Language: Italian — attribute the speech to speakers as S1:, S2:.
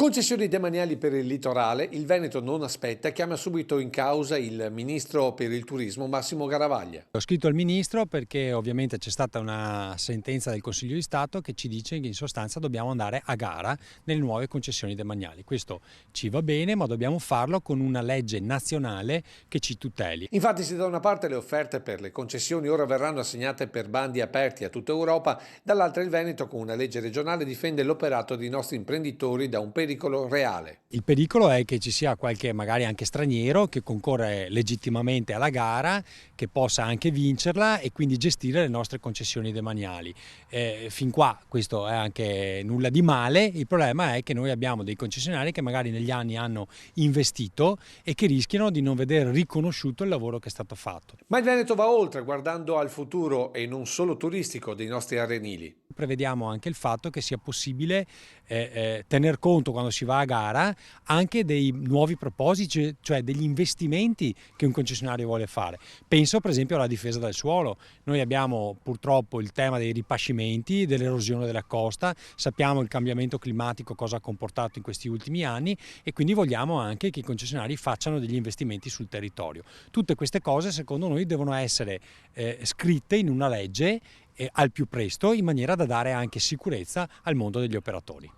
S1: Concessioni demaniali per il litorale, il Veneto non aspetta e chiama subito in causa il ministro per il turismo Massimo Garavaglia.
S2: Ho scritto al Ministro perché ovviamente c'è stata una sentenza del Consiglio di Stato che ci dice che in sostanza dobbiamo andare a gara nelle nuove concessioni demaniali. Questo ci va bene, ma dobbiamo farlo con una legge nazionale che ci tuteli.
S1: Infatti, se da una parte le offerte per le concessioni ora verranno assegnate per bandi aperti a tutta Europa, dall'altra il Veneto con una legge regionale difende l'operato dei nostri imprenditori da un pericolo reale.
S2: Il pericolo è che ci sia qualche magari anche straniero che concorre legittimamente alla gara, che possa anche vincerla e quindi gestire le nostre concessioni demaniali. Fin qua questo è anche nulla di male, il problema è che noi abbiamo dei concessionari che magari negli anni hanno investito e che rischiano di non vedere riconosciuto il lavoro che è stato fatto.
S1: Ma il Veneto va oltre, guardando al futuro e non solo turistico dei nostri arenili.
S2: Prevediamo anche il fatto che sia possibile tener conto quando si va a gara anche dei nuovi propositi, cioè degli investimenti che un concessionario vuole fare. Penso per esempio alla difesa del suolo. Noi abbiamo purtroppo il tema dei ripascimenti, dell'erosione della costa, sappiamo il cambiamento climatico cosa ha comportato in questi ultimi anni e quindi vogliamo anche che i concessionari facciano degli investimenti sul territorio. Tutte queste cose secondo noi devono essere scritte in una legge al più presto in maniera da dare anche sicurezza al mondo degli operatori.